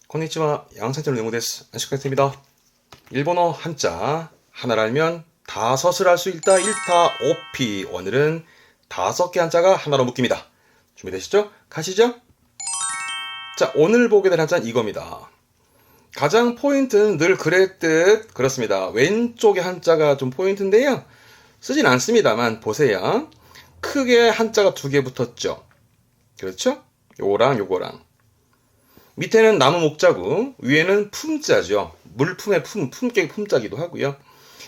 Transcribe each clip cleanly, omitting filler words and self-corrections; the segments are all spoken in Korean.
konnichiwa, 양산채널 연구데스. 안식하겠습니다. 일본어 한자 하나를 알면 다섯을 알 수 있다. 1타 5피. 오늘은 5개 한자가 하나로 묶입니다. 준비되시죠? 가시죠? 자, 오늘 보게 될 한자는 이겁니다. 가장 포인트는 늘 그랬듯 그렇습니다. 왼쪽의 한자가 좀 포인트인데요. 쓰진 않습니다만 보세요. 크게 한자가 2개 붙었죠. 그렇죠? 요거랑 요거랑. 밑에는 나무 목자고 위에는 품자죠. 물품의 품격의 품자기도 하고요.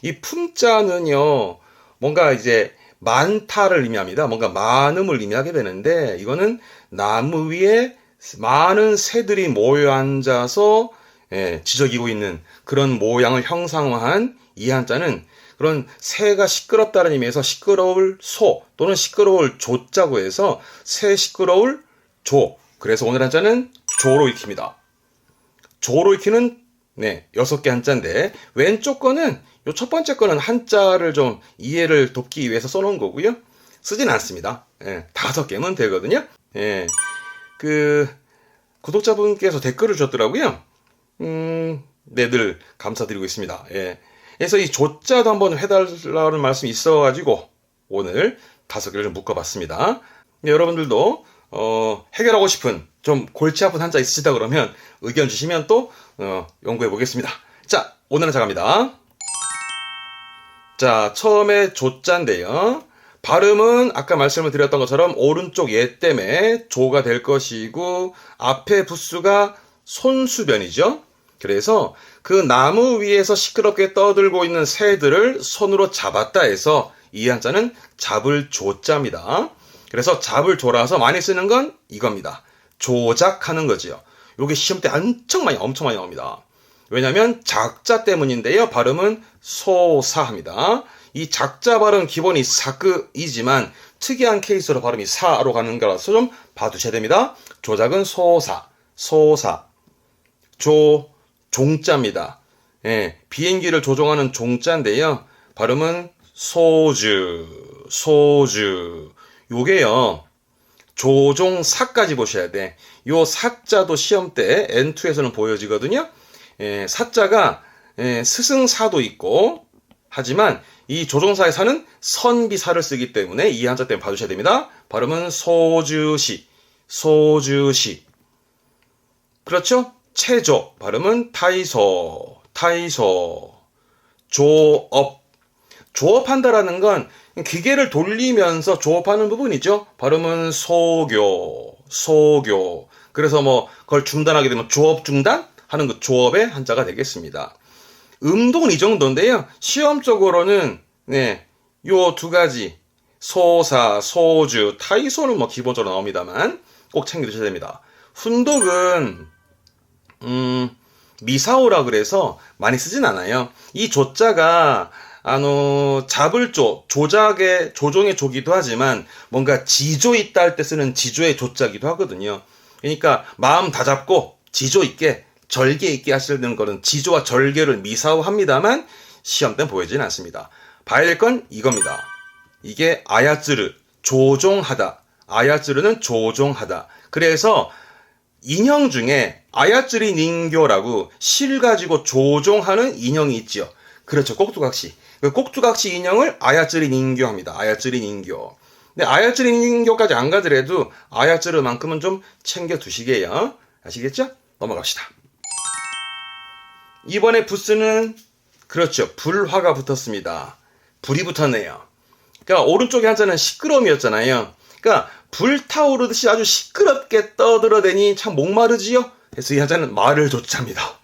이 품자는요, 뭔가 이제 많다를 의미합니다. 뭔가 많음을 의미하게 되는데, 이거는 나무 위에 많은 새들이 모여 앉아서 지저귀고 있는 그런 모양을 형상화한 이 한자는 그런 새가 시끄럽다는 의미에서 시끄러울 소 또는 시끄러울 조자고 해서 새 시끄러울 조. 그래서 오늘 한자는 조로 익힙니다. 조로 익히는 6개 한자인데 왼쪽 거는 요 첫 번째 거는 한자를 좀 이해를 돕기 위해서 써놓은 거고요. 쓰진 않습니다. 5개면 되거든요. 그 구독자분께서 댓글을 주셨더라고요. 늘 감사드리고 있습니다. 그래서 이 조자도 한번 해달라는 말씀이 있어가지고 오늘 5개를 좀 묶어봤습니다. 여러분들도 해결하고 싶은 좀 골치 아픈 한자 있으시다 그러면 의견 주시면 또 연구해 보겠습니다. 자, 오늘은 자갑니다. 자, 처음에 조자인데요. 발음은 아까 말씀을 드렸던 것처럼 오른쪽 예 때문에 조가 될 것이고 앞에 부수가 손수변이죠. 그래서 그 나무 위에서 시끄럽게 떠들고 있는 새들을 손으로 잡았다 해서 이 한자는 잡을 조자입니다. 그래서 잡을 조라서 많이 쓰는 건 이겁니다. 조작하는 거지요. 요게 시험 때 엄청 많이 나옵니다. 왜냐면 작자 때문인데요. 발음은 소사합니다. 이 작자 발음 기본이 사끄이지만 특이한 케이스로 발음이 사로 가는 거라서 좀 봐두셔야 됩니다. 조작은 소사. 종자입니다. 비행기를 조종하는 종자인데요. 발음은 소주. 요게요. 조종사까지 보셔야 돼. 요 사자도 시험 때 N2에서는 보여지거든요. 사자가 스승사도 있고 하지만 이 조종사의 사는 선비사를 쓰기 때문에 이 한자 때문에 봐주셔야 됩니다. 발음은 소주시. 그렇죠? 체조. 발음은 타이소. 조업한다라는 건 기계를 돌리면서 조업하는 부분이죠. 발음은 소교. 그래서 그걸 중단하게 되면 조업 중단 하는 그 조업의 한자가 되겠습니다. 음동은 이 정도인데요. 시험적으로는 요 2가지 소사, 소주, 타이소는 기본적으로 나옵니다만 꼭 챙겨두셔야 됩니다. 훈독은 미사오라 그래서 많이 쓰진 않아요. 이 조자가 잡을 조종의 조기도 하지만 뭔가 지조 있다 할 때 쓰는 지조의 조자기도 하거든요. 그러니까 마음 다 잡고 지조 있게 절개 있게 하시는 거는 지조와 절개를 미사오합니다만 시험 때는 보이지는 않습니다. 봐야 될 건 이겁니다. 이게 아야쯔르, 조종하다. 아야쯔르는 조종하다. 그래서 인형 중에 아야쯔리 닌교라고 실 가지고 조종하는 인형이 있죠. 그렇죠. 꼭두각시. 그 꼭두각시 인형을 아야쯔리 닌교 합니다. 아야쯔리 닌교. 근데 아야쯔리 닌교까지 안 가더라도 아야쯔르만큼은 좀 챙겨 두시게요. 아시겠죠? 넘어갑시다. 이번에 부스는 그렇죠. 불화가 붙었습니다. 불이 붙었네요. 그러니까 오른쪽에 한자는 시끄러움이었잖아요. 그러니까 불타오르듯이 아주 시끄럽게 떠들어대니 참 목마르지요? 그래서 이 한자는 말을 조자입니다.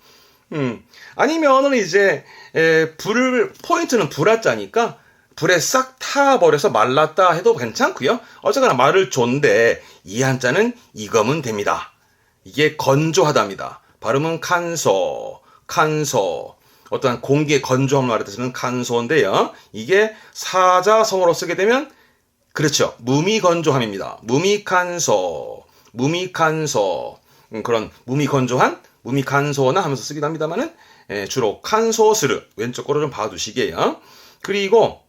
아니면은 이제 포인트는 불화자니까 불에 싹 타버려서 말랐다 해도 괜찮고요. 어쨌거나 말을 존데 이 한자는 익으면 됩니다. 이게 건조하답니다. 발음은 칸소. 어떠한 공기의 건조함을 말해서는 칸소인데요. 이게 사자성어로 쓰게 되면 그렇죠. 무미건조함입니다. 무미칸소. 그런 무미건조한 무미칸소나 하면서 쓰기도 합니다만은 주로 칸소스르 왼쪽 거로 좀 봐두시게요. 그리고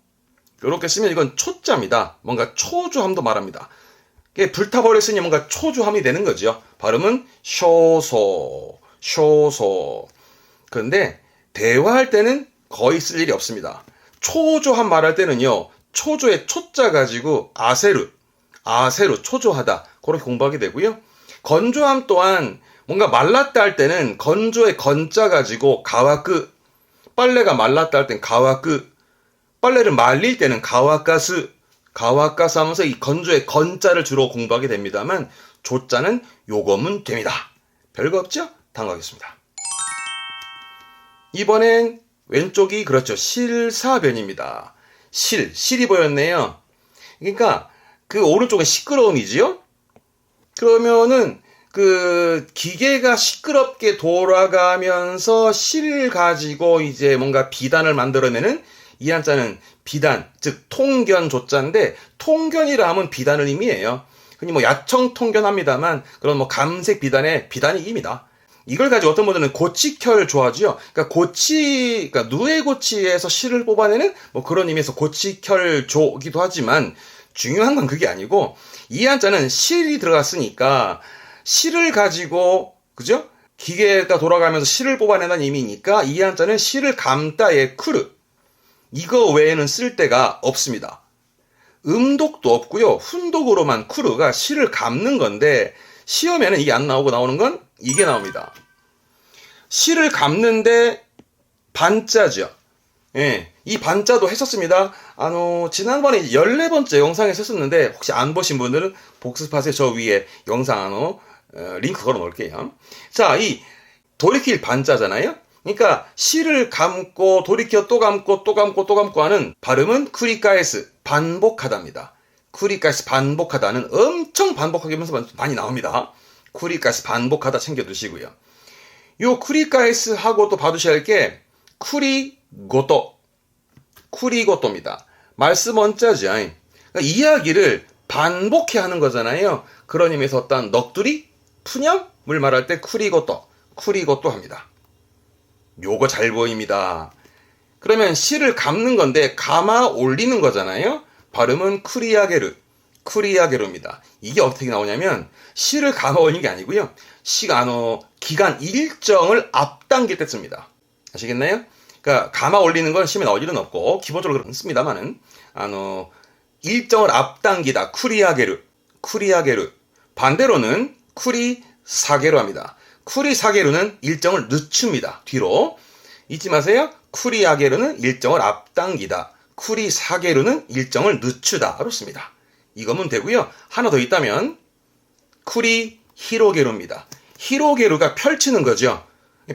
이렇게 쓰면 이건 초자입니다. 뭔가 초조함도 말합니다. 불타버렸으니 뭔가 초조함이 되는 거죠. 발음은 쇼소. 초소. 그런데 대화할 때는 거의 쓸 일이 없습니다. 초조한 말할 때는요, 초조의 초자 가지고 아세르, 초조하다. 그렇게 공부하게 되고요. 건조함 또한 뭔가 말랐다 할 때는 건조의 건자 가지고 가와끄, 빨래가 말랐다 할 땐 가와끄, 빨래를 말릴 때는 가와가스 하면서 이 건조의 건자를 주로 공부하게 됩니다만 조자는 요거면 됩니다. 별거 없죠? 다음 가겠습니다. 이번엔 왼쪽이 그렇죠. 실사변입니다. 실이 보였네요. 그러니까 그 오른쪽은 시끄러움이지요? 그러면은 그 기계가 시끄럽게 돌아가면서 실 가지고 이제 뭔가 비단을 만들어내는 이 한자는 비단, 즉 통견 조자인데 통견이라 하면 비단을 의미해요. 흔히 뭐 야청 통견합니다만 그런 뭐 감색 비단의 비단이 입니다. 이걸 가지고 어떤 분들은 고치결 좋아하죠. 그러니까 누에고치에서 실을 뽑아내는 뭐 그런 의미에서 고치결 조기도 하지만 중요한 건 그게 아니고 이 한자는 실이 들어갔으니까 실을 가지고 그죠? 기계가 돌아가면서 실을 뽑아낸다는 의미니까 이 한자는 실을 감다의 쿠르 이거 외에는 쓸 데가 없습니다. 음독도 없고요. 훈독으로만 쿠르가 실을 감는 건데 시험에는 이게 안 나오고 나오는 건 이게 나옵니다. 실을 감는데 반자죠. 예, 이 반자도 했었습니다. 지난번에 14번째 영상에 썼었는데 혹시 안 보신 분들은 복습하세요. 저 위에 영상 링크 걸어 놓을게요. 자, 이 돌이킬 반자잖아요. 그러니까 실을 감고 돌이켜 또 감고 또 감고 또 감고 하는 발음은 쿠리카에스 반복하다입니다. 쿠리카에스 반복하다는 엄청 반복하게 하면서 많이 나옵니다. 쿠리카에스 반복하다 챙겨두시고요. 요 쿠리카에스 하고 또 봐두셔야 할 게 쿠리고토입니다. 말씀 원자죠. 그러니까 이야기를 반복해 하는 거잖아요. 그런 의미에서 어떤 넋두리, 푸념을 말할 때 쿠리고토 합니다. 요거 잘 보입니다. 그러면 실을 감는 건데 감아 올리는 거잖아요. 발음은 쿠리야게르입니다. 이게 어떻게 나오냐면 실을 감아 올리는 게 아니고요. 기간 일정을 앞당길 때 씁니다. 아시겠나요? 그러니까 감아 올리는 건 시에 나올 일은 없고 기본적으로 그렇습니다만은 일정을 앞당기다 쿠리야게르. 반대로는 쿠리사게로 합니다. 쿠리사게루는 일정을 늦춥니다. 뒤로. 잊지 마세요. 쿠리야게루는 일정을 앞당기다. 쿠리사게루는 일정을 늦추다로 씁니다. 이거면 되고요. 하나 더 있다면 쿠리히로게루입니다. 히로게루가 펼치는 거죠.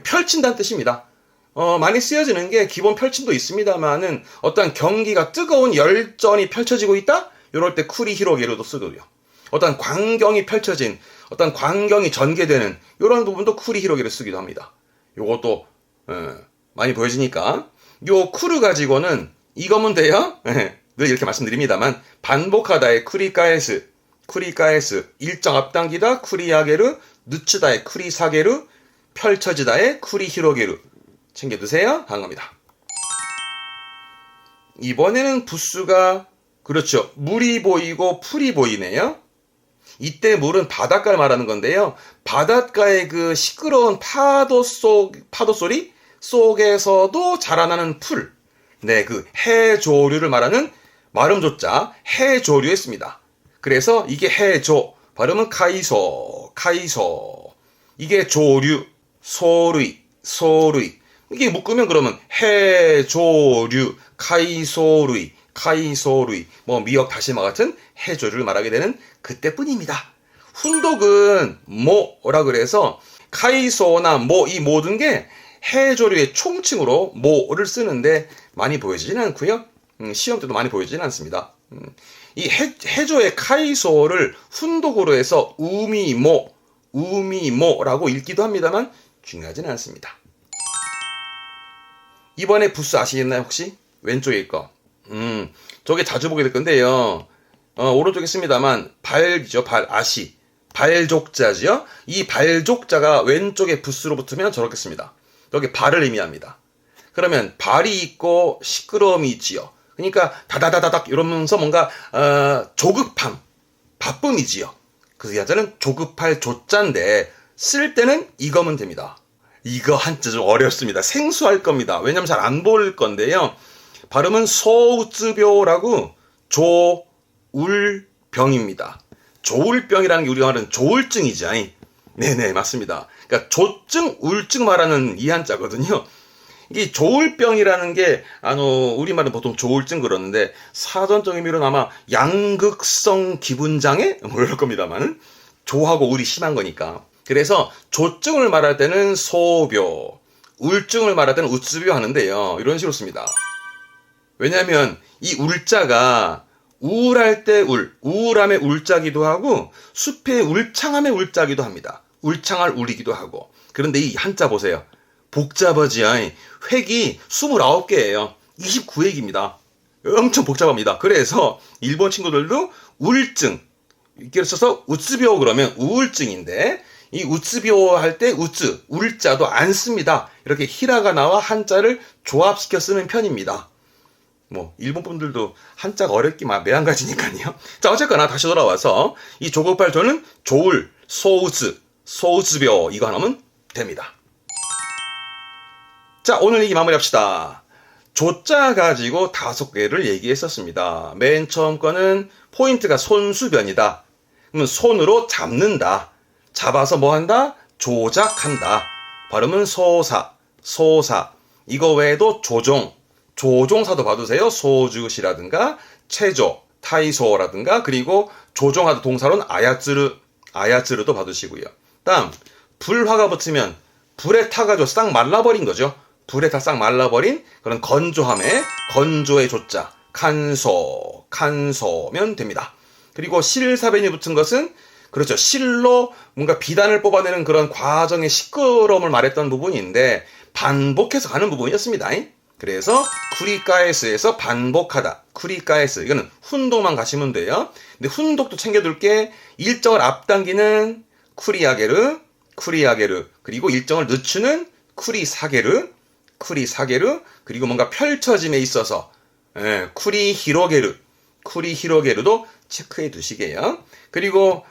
펼친다는 뜻입니다. 많이 쓰여지는 게 기본 펼침도 있습니다만은 어떤 경기가 뜨거운 열전이 펼쳐지고 있다? 이럴 때 쿠리히로게루도 쓰고요. 어떤 광경이 펼쳐진 어떤 광경이 전개되는 이런 부분도 쿠리히로게를 쓰기도 합니다. 요것도 많이 보여지니까 요 쿠르 가지고는 이거면 돼요. 늘 이렇게 말씀드립니다만 반복하다의 쿠리카에스 일정 앞당기다 쿠리야게르 늦추다의 쿠리사게르 펼쳐지다의 쿠리히로게르 챙겨두세요. 다음 겁니다. 이번에는 부수가 그렇죠. 물이 보이고 풀이 보이네요. 이때 물은 바닷가를 말하는 건데요. 바닷가의 그 시끄러운 파도 소리 속에서도 자라나는 풀. 네, 그 해조류를 말하는 발음조자 해조류에 씁니다. 그래서 이게 해조, 발음은 카이소. 이게 조류, 소르이. 이게 묶으면 그러면 해조류, 카이소르이. 뭐 미역 다시마 같은 해조류를 말하게 되는 그때뿐입니다. 훈독은 모라 그래서 카이소나 모 이 모든 게 해조류의 총칭으로 모를 쓰는데 많이 보여지지는 않고요. 시험 때도 많이 보여지지는 않습니다. 이 해조의 카이소를 훈독으로 해서 우미모라고 읽기도 합니다만 중요하지는 않습니다. 이번에 부수 아시겠나요 혹시? 왼쪽에 거. 저게 자주 보게 될 건데요. 오른쪽에 씁니다만 발이죠. 발족자지요. 이 발족자가 왼쪽에 부스로 붙으면 저렇게 씁니다. 여기 발을 의미합니다. 그러면 발이 있고 시끄러움이 있지요. 그러니까 다다다다닥 이러면서 뭔가 조급함, 바쁨이지요. 그래서 이 한자는 조급할 조자인데 쓸 때는 이거면 됩니다. 이거 한자 좀 어렵습니다. 생소할 겁니다. 왜냐면 잘 안 보일 건데요. 발음은 소우쯔묘라고 조울병입니다. 조울병이라는 게 우리가 말하는 조울증이죠. 네네, 맞습니다. 그러니까 조증, 울증 말하는 이 한자거든요. 이 조울병이라는 게 우리말은 보통 조울증 그러는데 사전적 의미로는 아마 양극성 기분장애 뭐 이럴 겁니다만 조하고 울이 심한 거니까. 그래서 조증을 말할 때는 소묘, 울증을 말할 때는 우쯔묘 하는데요. 이런 식으로 씁니다. 왜냐하면 이 울자가 우울할 때 우울함의 울자기도 하고 숲의 울창함의 울자기도 합니다. 울창할 울이기도 하고. 그런데 이 한자 보세요. 복잡하지. 획이 29개예요. 29획입니다. 엄청 복잡합니다. 그래서 일본 친구들도 우울증 이렇게 써서 우츠비오 그러면 우울증인데 이 우츠비오 할 때 우츠 울자도 안 씁니다. 이렇게 히라가나와 한자를 조합시켜 쓰는 편입니다. 뭐 일본 분들도 한자가 어렵기 매한가지니까요. 자, 어쨌거나 다시 돌아와서 이 조급할 조는 조울, 소우츠bio 이거 하나면 됩니다. 자, 오늘 얘기 마무리합시다. 조자 가지고 5개를 얘기했었습니다. 맨 처음 거는 포인트가 손수변이다. 그러면 손으로 잡는다. 잡아서 뭐 한다? 조작한다. 발음은 소사. 이거 외에도 조종사도 봐두세요. 소주시라든가 체조, 타이소라든가 그리고 조종하다 동사로는 아야츠르도 봐두시고요. 다음 불화가 붙으면 불에 타가지고 싹 말라버린 거죠. 불에 다 싹 말라버린 그런 건조함에 건조의 조자 칸소면 됩니다. 그리고 실사변이 붙은 것은 그렇죠. 실로 뭔가 비단을 뽑아내는 그런 과정의 시끄러움을 말했던 부분인데 반복해서 가는 부분이었습니다. 그래서 쿠리카에스에서 반복하다. 쿠리카에스 이거는 훈독만 가시면 돼요. 근데 훈독도 챙겨둘 게 일정을 앞당기는 쿠리아게르 그리고 일정을 늦추는 쿠리사게르 그리고 뭔가 펼쳐짐에 있어서 쿠리히로게르도 체크해 두시게요. 그리고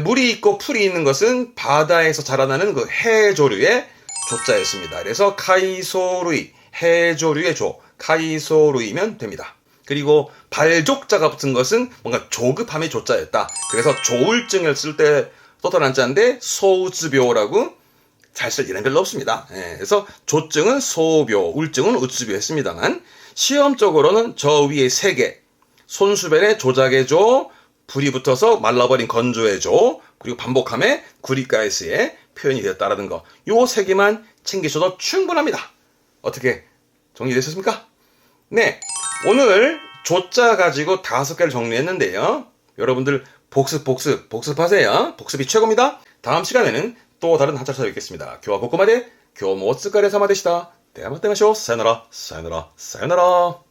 물이 있고 풀이 있는 것은 바다에서 자라나는 그 해조류의 조자였습니다. 그래서 카이소루이 해조류의 조 카이소루이면 됩니다. 그리고 발족자가 붙은 것은 뭔가 조급함의 조자였다. 그래서 조울증을 쓸 때 썼던 한자인데 소우츠묘라고 잘 쓸 일은 별로 없습니다. 그래서 조증은 소묘, 울증은 우츠묘 했습니다만 시험적으로는 저 위에 3개 손수변에 조작의 조, 불이 붙어서 말라버린 건조의 조, 그리고 반복함에 구리가에스의 표현이 되었다라는 거. 요 3개만 챙기셔도 충분합니다. 어떻게 정리되셨습니까? 네, 오늘 조자 가지고 5개를 정리했는데요. 여러분들 복습하세요. 복습이 최고입니다. 다음 시간에는 또 다른 한자를 찾아뵙겠습니다. 교와 복고마대 교모츠카레 사마데시다. 대화마떼마쇼 사요나라.